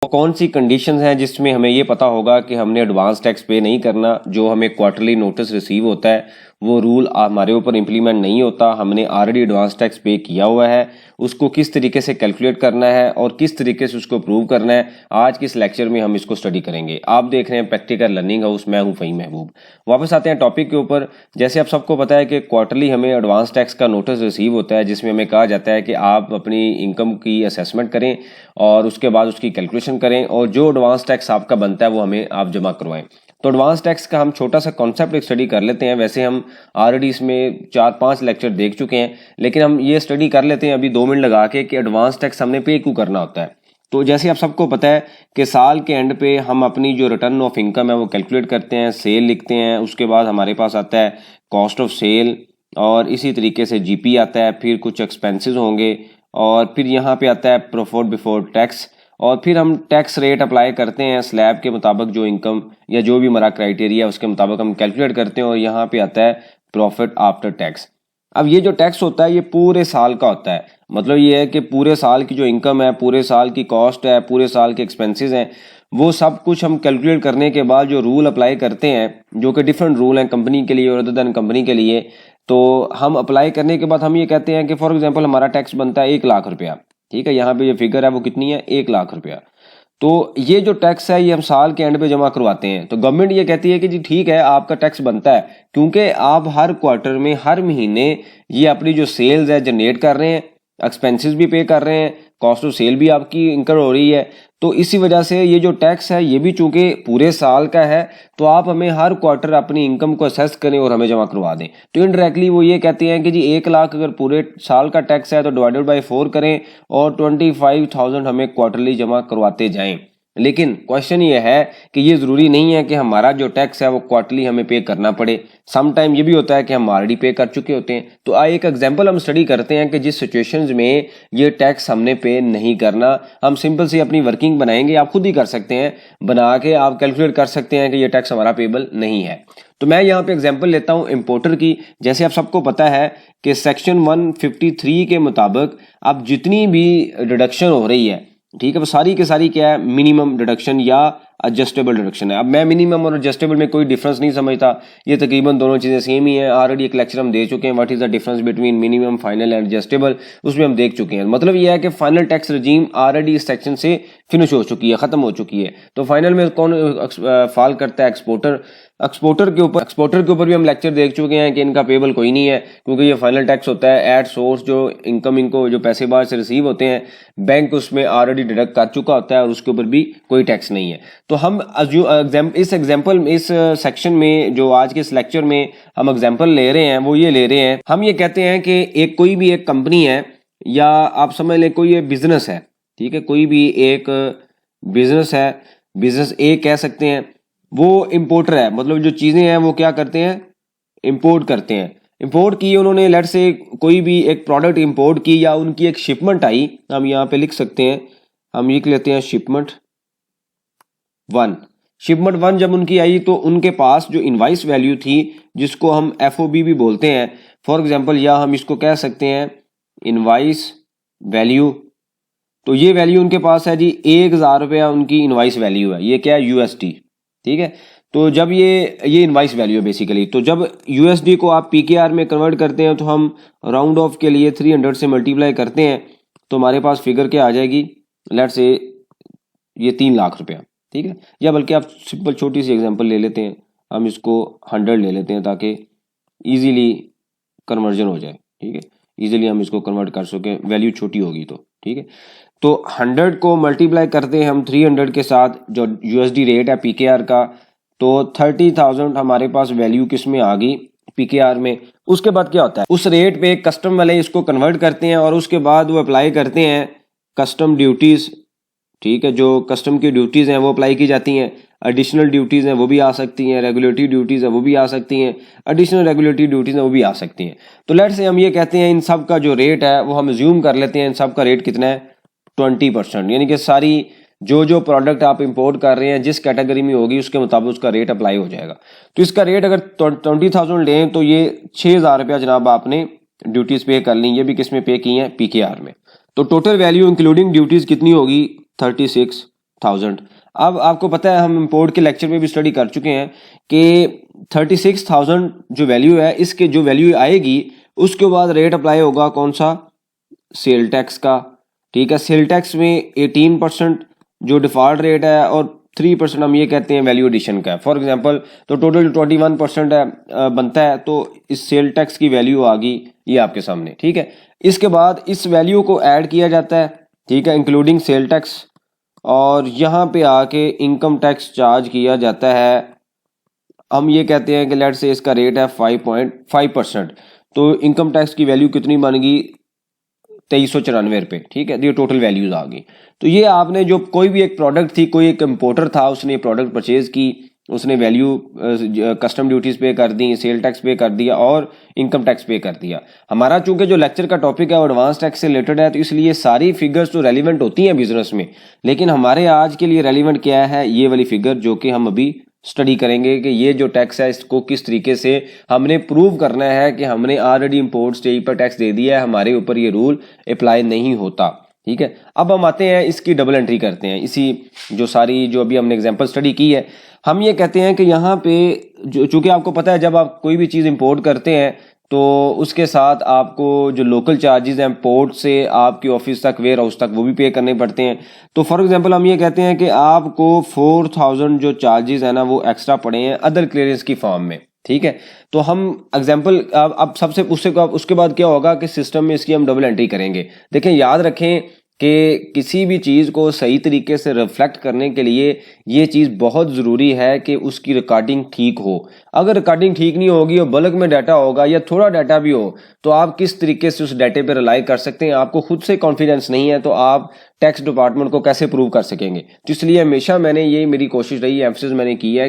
कौन सी कंडीशंस हैं जिसमें हमें ये पता होगा कि हमने एडवांस टैक्स पे नहीं करना। जो हमें क्वार्टरली नोटिस रिसीव होता है वो रूल हमारे ऊपर इम्प्लीमेंट नहीं होता, हमने ऑलरेडी एडवांस टैक्स पे किया हुआ है। उसको किस तरीके से कैलकुलेट करना है और किस तरीके से उसको प्रूव करना है, आज के इस लेक्चर में हम इसको स्टडी करेंगे। आप देख रहे हैं प्रैक्टिकल लर्निंग हाउस, मैं हूं फ़हीम महबूब। वापस आते हैं टॉपिक के ऊपर। जैसे आप सबको पता है कि क्वार्टरली हमें एडवांस टैक्स का नोटिस रिसीव होता है, जिसमें हमें कहा जाता है कि आप अपनी इनकम की असेसमेंट करें और उसके बाद उसकी कैलकुलेशन करें और जो एडवांस टैक्स आपका बनता है वो हमें आप जमा करवाएं। तो एडवांस टैक्स का हम छोटा सा कॉन्सेप्ट एक स्टडी कर लेते हैं। वैसे हम ऑलरेडी इसमें 4-5 लेक्चर देख चुके हैं, लेकिन हम ये स्टडी कर लेते हैं अभी 2 मिनट लगा के कि एडवांस टैक्स हमने पे क्यों करना होता है। तो जैसे आप सबको पता है कि साल के एंड पे हम अपनी जो रिटर्न ऑफ इनकम है वो कैलकुलेट करते हैं, सेल लिखते हैं, उसके बाद हमारे पास आता है कॉस्ट ऑफ सेल और इसी तरीके से जीपी आता है, फिर कुछ एक्सपेंसेस होंगे और फिर यहाँ पे आता है प्रॉफिट बिफोर टैक्स और फिर हम टैक्स रेट अप्लाई करते हैं स्लैब के मुताबिक, जो इनकम या जो भी हमारा क्राइटेरिया उसके मुताबिक हम कैलकुलेट करते हैं और यहाँ पे आता है प्रॉफिट आफ्टर टैक्स। अब ये जो टैक्स होता है ये पूरे साल का होता है, मतलब ये है कि पूरे साल की जो इनकम है, पूरे साल की कॉस्ट है, पूरे साल के एक्सपेंसेस हैं, वो सब कुछ हम कैलकुलेट करने के बाद जो रूल अप्लाई करते हैं, जो कि डिफरेंट रूल हैं कंपनी के लिए और अदर देन कंपनी के लिए, तो हम अप्लाई करने के बाद हम ये कहते हैं कि फॉर एग्जांपल हमारा टैक्स बनता है 1 लाख रुपया। ठीक है, यहाँ पे ये फिगर है वो कितनी है, 1 लाख रुपया। तो ये जो टैक्स है ये हम साल के एंड पे जमा करवाते हैं। तो गवर्नमेंट ये कहती है कि जी ठीक है आपका टैक्स बनता है, क्योंकि आप हर क्वार्टर में हर महीने ये अपनी जो सेल्स है जनरेट कर रहे हैं, एक्सपेंसेस भी पे कर रहे हैं, कॉस्ट ऑफ सेल भी आपकी इनकर हो रही है। तो इसी वजह से ये जो टैक्स है ये भी चूंकि पूरे साल का है, तो आप हमें हर क्वार्टर अपनी इनकम को असेस करें और हमें जमा करवा दें। तो इनडायरेक्टली वो ये कहते हैं कि जी 1 लाख अगर पूरे साल का टैक्स है तो डिवाइडेड बाई 4 करें और 25,000 हमें क्वार्टरली जमा करवाते जाएं। लेकिन क्वेश्चन ये है कि ये ज़रूरी नहीं है कि हमारा जो टैक्स है वो क्वार्टरली हमें पे करना पड़े। सम टाइम ये भी होता है कि हम ऑलरेडी पे कर चुके होते हैं। तो एक एग्जांपल हम स्टडी करते हैं कि जिस सिचुएशंस में ये टैक्स हमने पे नहीं करना, हम सिंपल सी अपनी वर्किंग बनाएंगे, आप खुद ही कर सकते हैं, बना के आप कैलकुलेट कर सकते हैं कि ये टैक्स हमारा पेबल नहीं है। तो मैं यहाँ पे एग्जांपल लेता हूँ इम्पोर्टर की। जैसे आप सबको पता है कि सेक्शन 153 के मुताबिक अब जितनी भी डिडक्शन हो रही है, ठीक है, वो सारी की सारी क्या है, मिनिमम डिडक्शन या एडजस्टेबल डिडक्शन है। अब मैं मिनिमम और एडजस्टेबल में कोई डिफरेंस नहीं समझता, ये तकरीबन दोनों चीज़ें सेम ही है। ऑलरेडी एक लेक्चर हम दे चुके हैं, what is the difference between minimum, final and adjustable, उसमें हम देख चुके हैं। मतलब ये है कि फाइनल टैक्स रजीम ऑलरेडी इस सेक्शन से फिनिश हो चुकी है, खत्म हो चुकी है। तो फाइनल में कौन फॉल करता है, एक्सपोर्टर। एक्सपोर्टर के ऊपर भी हम लेक्चर देख चुके हैं कि इनका पेबल कोई नहीं है, क्योंकि ये फाइनल टैक्स होता है एट सोर्स। जो इनकम इनको जो पैसे बाहर से रिसीव होते हैं, बैंक उसमें ऑलरेडी डिडक्ट कर चुका होता है और उसके ऊपर भी कोई टैक्स नहीं है। तो हम इस सेक्शन में जो आज के इस लेक्चर में हम एग्जाम्पल ले रहे हैं वो ये ले रहे हैं, हम ये कहते हैं कि एक कोई भी एक कंपनी है या आप समझ लें कोई ये बिजनेस है, ठीक है, कोई भी एक बिजनेस है, बिजनेस ए कह सकते हैं, वो इंपोर्टर है। मतलब जो चीज़ें हैं वो क्या करते हैं, इंपोर्ट करते हैं। इंपोर्ट की उन्होंने, लेट से कोई भी एक प्रोडक्ट इंपोर्ट की या उनकी एक शिपमेंट आई, हम यहाँ पे लिख सकते हैं, हम लिख लेते हैं शिपमेंट 1 जब उनकी आई तो उनके पास जो इनवाइस वैल्यू थी, जिसको हम एफओबी भी बोलते हैं फॉर एग्जांपल, या हम इसको कह सकते हैं इनवाइस वैल्यू। तो ये वैल्यू उनके पास है जी 1,000 रुपया उनकी इनवाइस वैल्यू है। ये क्या है, यूएसडी, ठीक है। तो जब ये इनवाइस वैल्यू है बेसिकली, तो जब यूएसडी को आप पीकेआर में कन्वर्ट करते हैं तो हम राउंड ऑफ के लिए 300 से मल्टीप्लाई करते हैं तो हमारे पास फिगर क्या आ जाएगी, लेट्स से ये 3 लाख रुपया, ठीक है। या बल्कि आप सिंपल छोटी सी एग्जांपल ले लेते हैं, हम इसको 100 ले लेते हैं ताकि इजीली कन्वर्जन हो जाए, ठीक है, इजीली हम इसको कन्वर्ट कर सकें, वैल्यू छोटी होगी तो, ठीक है। तो 100 को मल्टीप्लाई करते हैं हम 300 के साथ, जो यूएसडी रेट है पीकेआर का, तो 30,000 हमारे पास वैल्यू किस में आ गई, पीकेआर में। उसके बाद क्या होता है, उस रेट पे कस्टम वाले इसको कन्वर्ट करते हैं और उसके बाद वो अप्लाई करते हैं कस्टम ड्यूटीज़, ठीक है। जो कस्टम की ड्यूटीज़ हैं वो अप्लाई की जाती हैं, एडिशनल ड्यूटीज़ हैं वो भी आ सकती हैं, रेगुलेटरी ड्यूटीज़ हैं वो भी आ सकती हैं, एडिशनल रेगुलेटरी ड्यूटीज़ हैं वो भी आ सकती हैं। तो लेट्स से हम ये कहते हैं इन सब का जो रेट है वो हम अज्यूम कर लेते हैं, इन सब का रेट कितना है, 20%। यानी कि सारी जो प्रोडक्ट आप इंपोर्ट कर रहे हैं जिस कैटेगरी में होगी उसके मुताबिक उसका रेट अप्लाई हो जाएगा। तो इसका रेट अगर 20,000 लें तो ये 6,000 रुपया जनाब आपने ड्यूटीज़ पे कर ली, ये भी किस में पे की हैं, पीकेआर में। तो टोटल वैल्यू इंक्लूडिंग ड्यूटीज़ कितनी होगी, 36 36,000। अब आपको पता है हम इंपोर्ट के लेक्चर में भी स्टडी कर चुके हैं कि 36,000 जो वैल्यू है, इसके जो वैल्यू आएगी उसके बाद रेट अप्लाई होगा कौन सा, सेल टैक्स का। ठीक है, सेल टैक्स में 18% जो डिफॉल्ट रेट है और 3% हम ये कहते हैं वैल्यू एडिशन का है। फॉर एग्जांपल तो टोटल 21% है बनता है, तो इस सेल टैक्स की वैल्यू आ गई ये आपके सामने। ठीक है, इसके बाद इस वैल्यू को ऐड किया जाता है, ठीक है, इंक्लूडिंग सेल टैक्स, और यहाँ पे आके इनकम टैक्स चार्ज किया जाता है। हम ये कहते हैं कि लेट से इसका रेट है 5.5%, तो इनकम टैक्स की वैल्यू कितनी बन गई, 2394 रुपये। ठीक है, ये टोटल वैल्यूज आ गई। तो ये आपने जो कोई भी एक प्रोडक्ट थी, कोई एक इम्पोर्टर था, उसने प्रोडक्ट परचेज की, उसने वैल्यू कस्टम ड्यूटीज पे कर दी, सेल टैक्स पे कर दिया और इनकम टैक्स पे कर दिया। हमारा चूंकि जो लेक्चर का टॉपिक है वो एडवांस टैक्स से रिलेटेड है, तो इसलिए सारी फिगर्स तो रेलिवेंट होती हैं बिजनेस में, लेकिन हमारे आज के लिए रेलिवेंट क्या है, ये वाली फिगर जो कि हम अभी स्टडी करेंगे कि ये जो टैक्स है इसको किस तरीके से हमने प्रूव करना है कि हमने ऑलरेडी इंपोर्ट स्टेज पर टैक्स दे दिया है, हमारे ऊपर ये रूल अप्लाई नहीं होता। ठीक है, अब हम आते हैं इसकी डबल एंट्री करते हैं। इसी जो सारी जो अभी हमने एग्जांपल स्टडी की है, हम ये कहते हैं कि यहाँ पे जो चूंकि आपको पता है जब आप कोई भी चीज़ इंपोर्ट करते हैं तो उसके साथ आपको जो लोकल चार्जेस हैं पोर्ट से आपके ऑफिस तक, वेयर हाउस तक, वो भी पे करने पड़ते हैं। तो फॉर एग्जांपल हम ये कहते हैं कि आपको 4,000 जो चार्जेस है ना वो एक्स्ट्रा पड़े हैं अदर क्लियरेंस की फॉर्म में। ठीक है, तो हम एग्जांपल अब सबसे उसके बाद क्या होगा कि सिस्टम में इसकी हम डबल एंट्री करेंगे। देखें, याद रखें कि किसी भी चीज़ को सही तरीके से रिफ्लेक्ट करने के लिए ये चीज़ बहुत ज़रूरी है कि उसकी रिकॉर्डिंग ठीक हो। अगर रिकॉर्डिंग ठीक नहीं होगी और बल्क में डाटा होगा या थोड़ा डाटा भी हो तो आप किस तरीके से उस डाटे पे रिलाई कर सकते हैं, आपको खुद से कॉन्फिडेंस नहीं है तो आप टैक्स डिपार्टमेंट को कैसे प्रूव कर सकेंगे। तो इसलिए हमेशा मैंने ये मेरी कोशिश रही है, एम्फसिस मैंने किया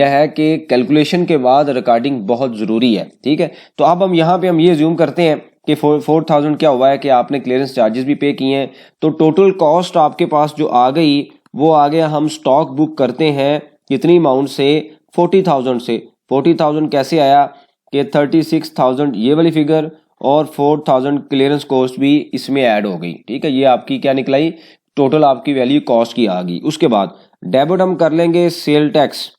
है कि कैलकुलेशन के बाद रिकॉर्डिंग बहुत ज़रूरी है। ठीक है, तो अब हम यहाँ पे हम ये ज्यूम करते हैं कि 4,000 क्या हुआ है कि आपने क्लियरेंस चार्जेस भी पे किए हैं, तो टोटल कॉस्ट आपके पास जो आ गई वो आ गया, हम स्टॉक बुक करते हैं कितनी अमाउंट से, 40,000 से। 40,000 कैसे आया कि 36,000 ये वाली फिगर और 4,000 क्लियरेंस कॉस्ट भी इसमें ऐड हो गई। ठीक है, ये आपकी क्या निकलाई, टोटल आपकी वैल्यू कॉस्ट की आ गई। उसके बाद डेबिट हम कर लेंगे सेल टैक्स,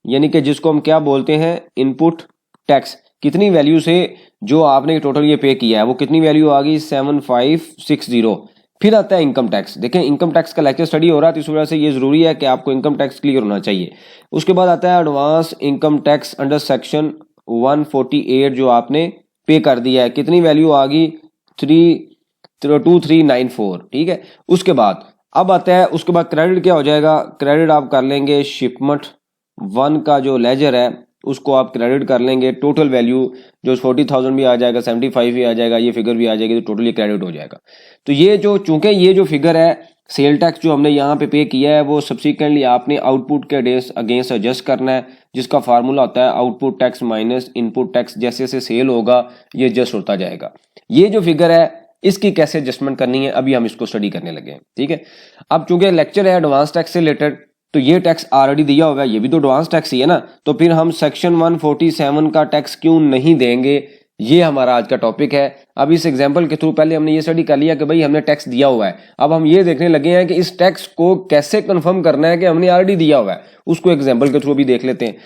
यानी कि जिसको हम क्या बोलते हैं, इनपुट टैक्स। कितनी वैल्यू से जो आपने टोटल ये पे किया है वो कितनी वैल्यू आ गई, 7560। फिर आता है इनकम टैक्स। देखें, इनकम टैक्स का लेक्चर स्टडी हो रहा है तो इस वजह से ये जरूरी है कि आपको इनकम टैक्स क्लियर होना चाहिए। उसके बाद आता है advance income tax under section 148 जो आपने पे कर दिया है, कितनी वैल्यू आ गई, 2394। ठीक है, उसके बाद अब आता है, उसके बाद क्रेडिट क्या हो जाएगा, क्रेडिट आप कर लेंगे शिपमेंट 1 का जो लेजर है उसको आप क्रेडिट कर लेंगे। टोटल वैल्यू जो 40,000 भी आ जाएगा, 75 भी आ जाएगा, ये फिगर भी आ जाएगी, तो टोटल ये क्रेडिट हो जाएगा। तो ये जो चूंकि ये जो फिगर है सेल टैक्स जो हमने यहाँ पे किया है वो सब्सिक्वेंटली आपने आउटपुट के अगेंस्ट एडजस्ट करना है, जिसका फार्मूला होता है output tax minus input tax. जैसे जैसे सेल होगा ये एडजस्ट होता जाएगा। ये जो फिगर है इसकी कैसे एडजस्टमेंट करनी है अभी हम इसको स्टडी करने लगे हैं। ठीक है, अब चूंकि लेक्चर है एडवांस टैक्स से रिलेटेड तो ये टैक्स ऑलरेडी दिया होगा, ये भी तो एडवांस टैक्स ही है ना, तो फिर हम सेक्शन 147 का टैक्स क्यों नहीं देंगे, ये हमारा आज का टॉपिक है। अब इस एग्जांपल के थ्रू पहले हमने ये स्टडी कर लिया कि भाई हमने टैक्स दिया हुआ है, अब हम ये देखने लगे हैं कि इस टैक्स को कैसे कंफर्म करना है कि हमने ऑलरेडी दिया हुआ है, उसको एग्जांपल के थ्रू भी देख लेते हैं।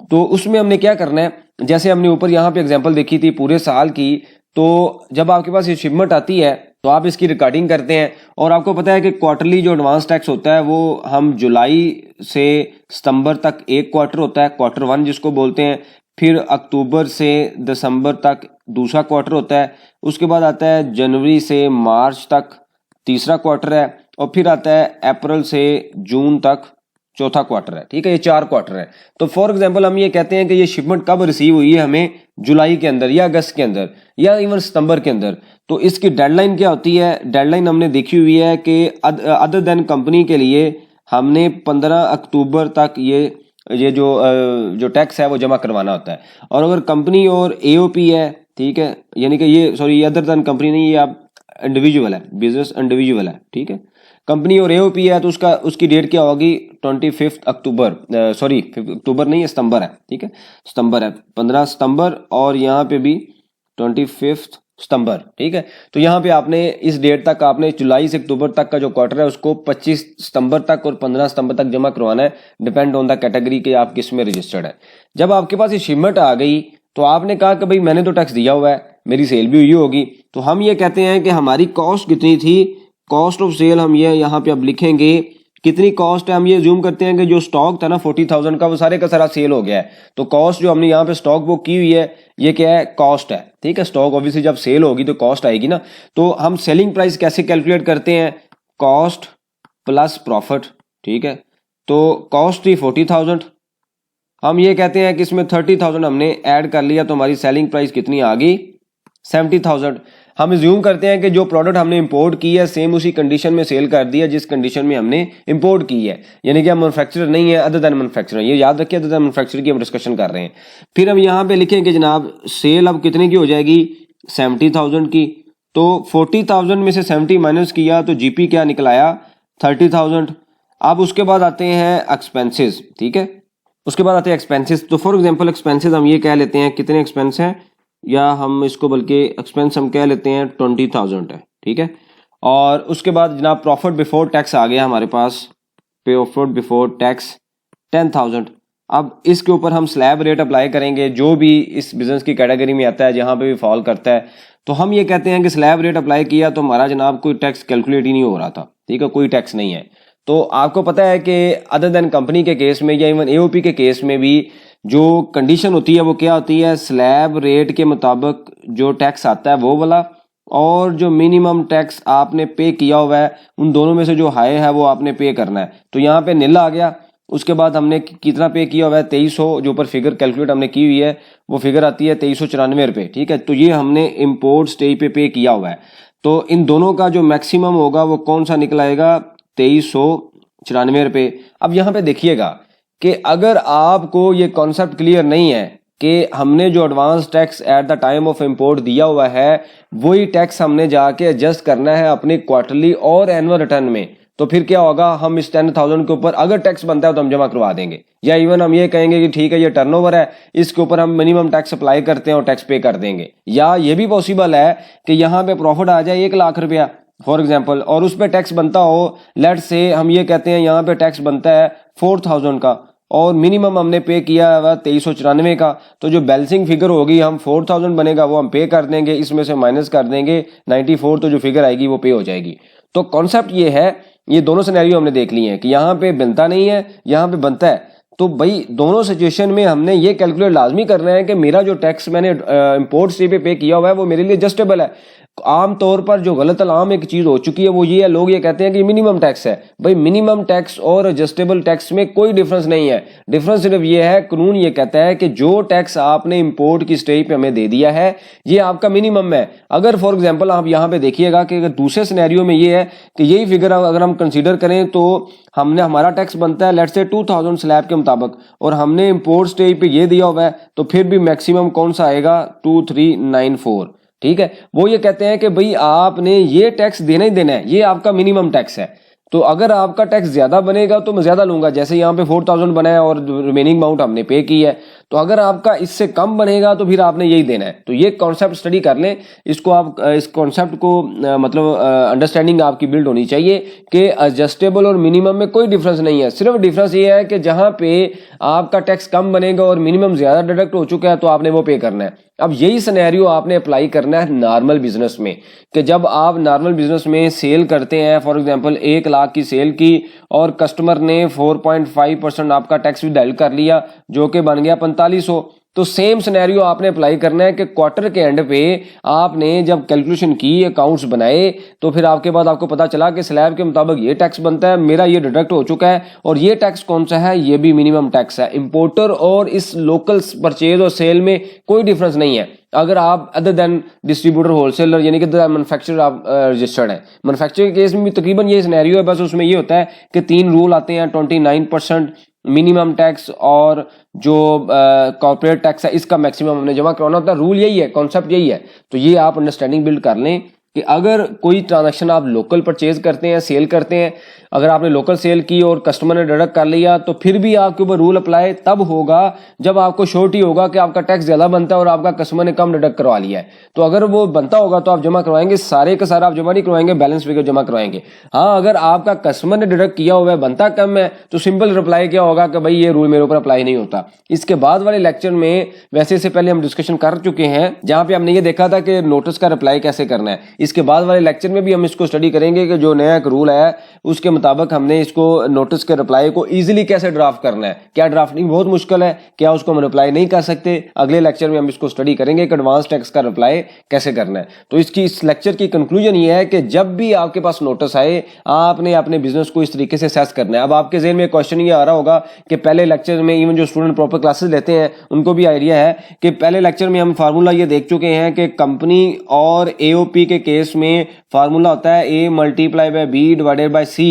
तो उसमें हमने क्या करना है, जैसे हमने ऊपर यहाँ पे एग्जाम्पल देखी थी पूरे साल की, तो जब आपके पास ये शिपमेंट आती है तो आप इसकी रिकॉर्डिंग करते हैं, और आपको पता है कि क्वार्टरली जो एडवांस टैक्स होता है वो हम जुलाई से सितंबर तक एक क्वार्टर होता है, क्वार्टर 1 जिसको बोलते हैं, फिर अक्टूबर से दिसंबर तक दूसरा क्वार्टर होता है, उसके बाद आता है जनवरी से मार्च तक तीसरा क्वार्टर है, और फिर आता है अप्रैल से जून तक चौथा क्वार्टर है। ठीक है, ये 4 क्वार्टर है। तो फॉर एग्जांपल हम ये कहते हैं कि ये शिपमेंट कब रिसीव हुई है, हमें जुलाई के अंदर या अगस्त के अंदर या इवन सितंबर के अंदर। तो इसकी डेडलाइन क्या होती है, डेडलाइन हमने देखी हुई है कि अदर देन कंपनी के लिए हमने 15 अक्टूबर तक ये जो टैक्स है वो जमा करवाना होता है। और अगर कंपनी और एओपी है, ठीक है, यानी कि ये अदर देन कंपनी नहीं, ये आप इंडिविजुअल है, बिजनेस इंडिविजुअल है। ठीक है, कंपनी और एओपी है तो उसकी डेट क्या होगी, 25 अक्टूबर, सॉरी अक्टूबर नहीं है, सितंबर है। ठीक है, सितंबर है, 15 सितंबर, और यहाँ पे भी 25 सितंबर, ठीक है। तो यहाँ पे आपने इस डेट तक आपने जुलाई से अक्टूबर तक का जो क्वार्टर है उसको 25 सितंबर तक और 15 सितंबर तक जमा करवाना है, डिपेंड ऑन द कैटेगरी के आप किस में रजिस्टर्ड है। जब आपके पास ये शिपमेंट आ गई तो आपने कहा कि भाई मैंने तो टैक्स दिया हुआ है, मेरी सेल भी हुई होगी, तो हम ये कहते हैं कि हमारी कॉस्ट कितनी थी, कॉस्ट ऑफ सेल हम ये यहाँ पे अब लिखेंगे कितनी कॉस्ट है। हम ये जूम करते हैं कि जो स्टॉक था ना 40,000 का वो सारे का सारा सेल हो गया है, तो कॉस्ट जो हमने यहाँ पे स्टॉक बुक की हुई है ये क्या है, कॉस्ट है, ठीक है। स्टॉक ऑब्वियसली जब सेल होगी तो कॉस्ट आएगी ना, तो हम सेलिंग प्राइस कैसे कैलकुलेट करते हैं, कॉस्ट प्लस प्रॉफिट, ठीक है। तो कॉस्ट थी 40,000, हम ये कहते हैं कि इसमें 30,000 हमने ऐड कर लिया तो हमारी सेलिंग प्राइस कितनी आ गई, 70,000। हम ज्यूम करते हैं कि जो प्रोडक्ट हमने इंपोर्ट की है सेम उसी कंडीशन में सेल कर दिया जिस कंडीशन में हमने इंपोर्ट की है, यानी कि हम मैन्युफैक्चरर नहीं है, अदर देन मैन्युफैक्चरर, ये याद रखिए, अदर देन मैन्युफैक्चरर की हम डिस्कशन कर रहे हैं। फिर हम यहाँ पे लिखेंगे जनाब सेल अब कितने की हो जाएगी, 70,000 की, तो 40,000 में से 70 माइनस किया तो जीपी क्या निकलाया, 30,000। अब उसके बाद आते हैं एक्सपेंसेस, ठीक है, उसके बाद आते हैं एक्सपेंसेस। तो फॉर एग्जांपल एक्सपेंसेस हम ये कह लेते हैं कितने एक्सपेंस हैं, या हम इसको बल्कि एक्सपेंस हम कह लेते हैं 20,000 है, ठीक है। और उसके बाद जनाब प्रॉफिट बिफोर टैक्स आ गया हमारे पास, प्रॉफिट बिफोर टैक्स 10,000। अब इसके ऊपर हम स्लैब रेट अप्लाई करेंगे, जो भी इस बिजनेस की कैटेगरी में आता है जहाँ पे भी फॉल करता है, तो हम ये कहते हैं कि स्लैब रेट अप्लाई किया तो हमारा जनाब कोई टैक्स कैलकुलेट ही नहीं हो रहा था, ठीक है, कोई टैक्स नहीं है। तो आपको पता है कि अदर देन कंपनी के केस में या इवन एओपी के केस में भी जो कंडीशन होती है वो क्या होती है, स्लैब रेट के मुताबिक जो टैक्स आता है वो वाला, और जो मिनिमम टैक्स आपने पे किया हुआ है उन दोनों में से जो हाई है वो आपने पे करना है। तो यहाँ पे नीला आ गया, उसके बाद हमने कितना पे किया हुआ है 2300, जो ऊपर फिगर कैलकुलेट हमने की हुई है वो फिगर आती है 2394 रुपये, ठीक है। तो ये हमने इम्पोर्ट स्टेज पे किया हुआ है, तो इन दोनों का जो मैक्सिमम होगा वो कौन सा निकलाएगा, 2394 रुपये। अब यहाँ पे देखिएगा कि अगर आपको ये कॉन्सेप्ट क्लियर नहीं है कि हमने जो advance tax at the time of import दिया हुआ है वही टैक्स हमने जाके एडजस्ट करना है अपने क्वार्टरली और एनुअल रिटर्न में, तो फिर क्या होगा, हम इस 10,000 के ऊपर अगर टैक्स बनता है तो हम जमा करवा देंगे, या इवन हम ये कहेंगे कि ठीक है ये टर्नओवर है इसके ऊपर हम मिनिमम टैक्स अप्लाई करते हैं और टैक्स पे कर देंगे। या ये भी पॉसिबल है कि यहाँ पे प्रॉफिट आ जाए 1 लाख रुपया फॉर एग्जाम्पल, और उस पर टैक्स बनता हो, लेट से हम ये कहते हैं यहाँ पे टैक्स बनता है 4,000 का और मिनिमम हमने पे किया है 2394 का, तो जो बैलेंसिंग फिगर होगी हम 4,000 बनेगा वो हम पे कर देंगे, इसमें से माइनस कर देंगे 94, तो जो फिगर आएगी वो पे हो जाएगी। तो कॉन्सेप्ट ये है, ये दोनों सिनेरियो हमने देख लिए हैं कि यहाँ पे बनता नहीं है यहाँ पे बनता है, तो भाई दोनों सिचुएशन में हमने ये कैलकुलेट लाजमी करना है कि मेरा जो टैक्स मैंने इंपोर्ट से पे किया हुआ है वो मेरे लिए जस्टेबल है। आम तौर पर जो गलत आम एक चीज हो चुकी है वो ये है, लोग ये कहते हैं कि मिनिमम टैक्स है, भाई मिनिमम टैक्स और एडजस्टेबल टैक्स में कोई डिफरेंस नहीं है। डिफरेंस सिर्फ ये है, कानून ये कहता है कि जो टैक्स आपने इंपोर्ट की स्टेज पे हमें दे दिया है ये आपका मिनिमम है। अगर फॉर एग्जांपल आप यहाँ पे देखिएगा कि अगर दूसरे सिनेरियो में ये है कि यही फिगर अगर हम कंसीडर करें तो हमने हमारा टैक्स बनता है लेट्स से 2,000 स्लैब के मुताबिक और हमने इंपोर्ट स्टेज पे ये दिया हुआ है, तो फिर भी मैक्सिमम कौन सा आएगा, 2394, ठीक है। वो ये कहते हैं कि भाई आपने ये टैक्स देना ही देना है, ये आपका मिनिमम टैक्स है। तो अगर आपका टैक्स ज्यादा बनेगा तो मैं ज्यादा लूंगा, जैसे यहाँ पे 4,000 बना है और रिमेनिंग अमाउंट हमने पे की है, तो अगर आपका इससे कम बनेगा तो फिर आपने यही देना है। तो ये कॉन्सेप्ट स्टडी कर लें, इसको आप इस कॉन्सेप्ट को मतलब अंडरस्टैंडिंग आपकी बिल्ड होनी चाहिए कि एडजस्टेबल और मिनिमम में कोई डिफरेंस नहीं है। सिर्फ डिफरेंस ये है कि जहां पे आपका टैक्स कम बनेगा और मिनिमम ज्यादा डिडक्ट हो चुका है तो आपने वो पे करना है। अब यही सिनेरियो आपने अप्लाई करना है नॉर्मल बिजनेस में, कि जब आप नॉर्मल बिजनेस में सेल करते हैं, फॉर एग्जांपल 1 लाख की सेल की और कस्टमर ने 4.5% आपका टैक्स भी डायल कर लिया जो कि बन गया 4500, तो सेम सिनेरियो आपने अप्लाई करना है कि क्वार्टर के एंड पे आपने जब कैलकुलेशन की, अकाउंट्स बनाए, तो फिर आपके बाद आपको पता चला कि स्लैब के मुताबिक ये टैक्स बनता है, मेरा ये डिडक्ट हो चुका है और ये टैक्स कौन सा है, ये भी मिनिमम टैक्स है। इंपोर्टर और इस लोकल परचेज और सेल में कोई डिफरेंस नहीं है। अगर आप अदर देन डिस्ट्रीब्यूटर होलसेलर यानी कि मैन्युफैक्चरर आप रजिस्टर्ड है, मैन्युफैक्चर के केस में भी तकरीबन ये सिनेरियो है, बस उसमें ये होता है कि 3 रूल आते हैं, 29% मिनिमम टैक्स और जो कॉर्पोरेट टैक्स है इसका मैक्सिमम हमने जमा करवाना होता है। रूल यही है, कॉन्सेप्ट यही है। तो ये आप अंडरस्टैंडिंग बिल्ड कर लें कि अगर कोई ट्रांजैक्शन आप लोकल परचेज करते हैं, सेल करते हैं, अगर आपने लोकल सेल की और कस्टमर ने डिडक्ट कर लिया तो फिर भी आपके ऊपर रूल अप्लाई तब होगा जब आपको श्योरिटी होगा कि आपका टैक्स ज्यादा बनता है और आपका कस्टमर ने कम डिडक्ट करवा लिया है। तो अगर वो बनता होगा तो आप जमा करवाएंगे, सारे का सारा आप जमा नहीं करवाएंगे, बैलेंस फिगर जमा करवाएंगे। हाँ, अगर आपका कस्टमर ने डिडक्ट किया हुआ है, बनता कम है, तो सिंपल रिप्लाई क्या होगा कि भाई ये रूल मेरे ऊपर अप्लाई नहीं होता। इसके बाद वाले लेक्चर में वैसे से पहले हम डिस्कशन कर चुके हैं जहां पे हमने ये देखा था कि नोटिस का रिप्लाई कैसे करना है। इसके बाद वाले लेक्चर में भी हम इसको स्टडी करेंगे कि जो नया एक रूल है उसके मुताबिक हमने इसको नोटिस के रिप्लाई को इजीली कैसे ड्राफ्ट करना है। क्या ड्राफ्टिंग बहुत मुश्किल है, क्या उसको हम रिप्लाई नहीं कर सकते? अगले लेक्चर में हम इसको स्टडी करेंगे कि एडवांस टैक्स का रिप्लाई कैसे करना है। तो इसकी इस लेक्चर की कंक्लूजन ये है कि जब भी आपके पास नोटिस आए आपने अपने बिजनेस को इस तरीके से सेस करना है। अब आपके ज़हन में क्वेश्चन ये आ रहा होगा कि पहले लेक्चर में इवन जो स्टूडेंट प्रॉपर क्लासेस लेते हैं उनको भी आइडिया है कि पहले लेक्चर में हम फार्मूला ये देख चुके हैं कि कंपनी और एओपी के केस में फार्मूला होता है A multiply by B divided by C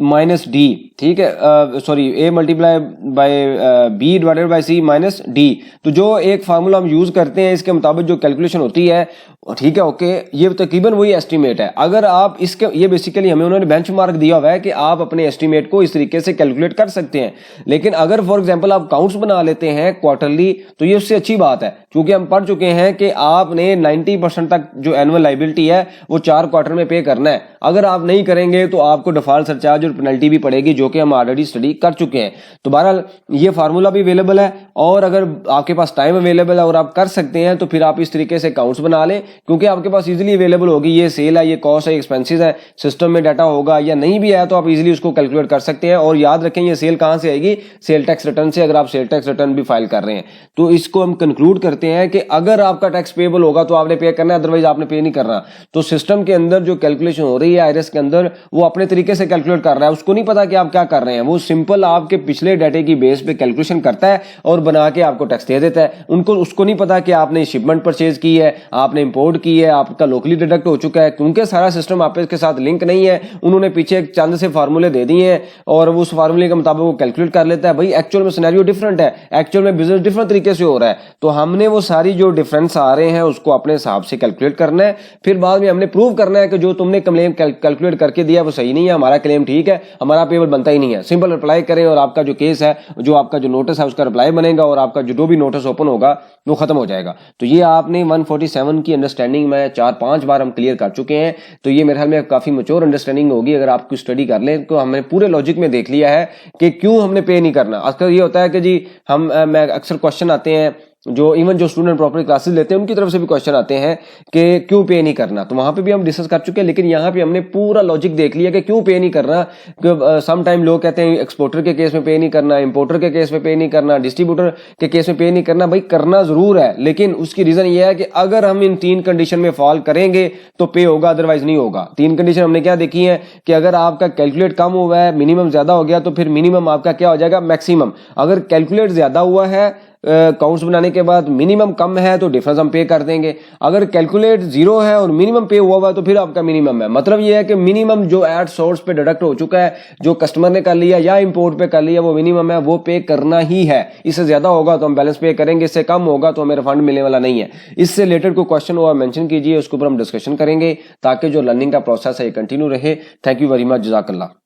minus D. ठीक है, sorry, A multiply by B divided by C minus D. तो जो एक फार्मूला हम यूज करते हैं इसके मुताबिक जो कैलकुलेशन होती है, ठीक है, ओके, ये तकरीबन वही एस्टीमेट है। अगर आप इसके, ये बेसिकली हमें उन्होंने बेंचमार्क दिया हुआ है कि आप अपने एस्टीमेट को इस तरीके से कैलकुलेट कर सकते हैं। लेकिन अगर फॉर एग्जांपल आप काउंट्स बना लेते हैं क्वार्टरली तो ये उससे अच्छी बात है, क्योंकि हम पढ़ चुके हैं कि आपने 90% तक जो एनुअल लायबिलिटी है वो 4 क्वार्टर में पे करना है। अगर आप नहीं करेंगे तो आपको डिफॉल्ट सरचार्ज और पेनल्टी भी पड़ेगी, जो कि हम ऑलरेडी स्टडी कर चुके हैं। तो बहरहाल ये फार्मूला भी अवेलेबल है, और अगर आपके पास टाइम अवेलेबल है और आप कर सकते हैं तो फिर आप इस तरीके से काउंट्स बना लें, क्योंकि आपके पास इजीली अवेलेबल होगी। ये सेल है, ये कॉस्ट है, एक्सपेंसेस है, सिस्टम में डाटा होगा, या नहीं भी है तो आप इजीली उसको कैलकुलेट कर सकते हैं। और याद रखें ये सेल कहां से आएगी? सेल टैक्स रिटर्न से, अगर आप सेल टैक्स रिटर्न भी फाइल कर रहे हैं। तो इसको हम कंक्लूड करते हैं कि अगर आपका टैक्स पेबल होगा तो आपने पे करना है, अदरवाइज आपने पे नहीं करना। तो सिस्टम के अंदर जो कैलकुलेशन हो रही है आईआरएस के अंदर, वो अपने तरीके से कैलकुलेट कर रहा है, उसको नहीं पता कि आप क्या कर रहे हैं। वो सिंपल आपके पिछले डाटे की बेस पे कैलकुलेशन करता है और बना के आपको टैक्स दे देता है। उनको उसको नहीं पता कि आपने शिपमेंट परचेज की है, आपने इंपोर्ट की है, आपका लोकली डिडक्ट हो चुका है, क्योंकि सारा सिस्टम आपके साथ लिंक नहीं है। उन्होंने पीछे एक चंद से फार्मूले दे दिए हैं और उस फार्मूले के मुताबिक वो कैलकुलेट कर लेता है। भाई एक्चुअल में सिनेरियो डिफरेंट है, एक्चुअल में बिजनेस डिफरेंट तरीके से हो रहा है। तो हमने वो सारी जो डिफरेंस आ रहे हैं उसको अपने हिसाब से कैलकुलेट करना है। फिर बाद में हमने प्रूव करना है कि जो तुमने क्लेम कैलकुलेट करके दिया वो सही नहीं है, हमारा क्लेम ठीक है, हमारा पेबल बनता ही नहीं है। सिंपल रिप्लाई करें और आपका जो केस है, जो आपका जो नोटिस है उसका रिप्लाई बनेगा और आपका जो भी नोटिस ओपन होगा वो खत्म हो जाएगा। तो ये आपने 147 की अंडरस्टैंडिंग में 4-5 बार हम क्लियर कर चुके हैं। तो ये मेरे ख्याल में काफी मैच्योर अंडरस्टैंडिंग होगी अगर आपको स्टडी कर लें। तो हमने पूरे लॉजिक में देख लिया है कि क्यों हमने पे नहीं करना। अक्सर ये होता है कि जी मैं अक्सर क्वेश्चन आते हैं, जो इवन जो स्टूडेंट प्रॉपर क्लासेस लेते हैं उनकी तरफ से भी क्वेश्चन आते हैं कि क्यों पे नहीं करना। तो वहां पे भी हम डिस्कस कर चुके हैं, लेकिन यहाँ पे हमने पूरा लॉजिक देख लिया कि क्यों पे नहीं करना। सम टाइम लोग कहते हैं एक्सपोर्टर के केस में पे नहीं करना, इंपोर्टर के केस में पे नहीं करना, डिस्ट्रीब्यूटर के केस में पे नहीं करना। भाई करना जरूर है, लेकिन उसकी रीजन ये है कि अगर हम इन 3 कंडीशन में फॉल करेंगे तो पे होगा, अदरवाइज नहीं होगा। 3 कंडीशन हमने क्या देखी है कि अगर आपका कैलकुलेट कम हुआ है, मिनिमम ज्यादा हो गया, तो फिर मिनिमम आपका क्या हो जाएगा? मैक्सिमम। अगर कैलकुलेट ज्यादा हुआ है काउंट्स बनाने के बाद, मिनिमम कम है, तो डिफरेंस हम पे कर देंगे। अगर कैलकुलेट 0 है और मिनिमम पे हुआ है तो फिर आपका मिनिमम है। मतलब ये है कि मिनिमम जो एट सोर्स पे डिडक्ट हो चुका है, जो कस्टमर ने कर लिया या इंपोर्ट पे कर लिया, वो मिनिमम है, वो पे करना ही है। इससे ज्यादा होगा तो हम बैलेंस पे करेंगे, इससे कम होगा तो हमें रिफंड मिलने वाला नहीं है। इससे रिलेटेड कोई क्वेश्चन हुआ मेंशन कीजिए, उसके ऊपर हम डिस्कशन करेंगे ताकि जो लर्निंग का प्रोसेस है ये कंटिन्यू रहे। थैंक यू वेरी मच, जज़ाकल्लाह।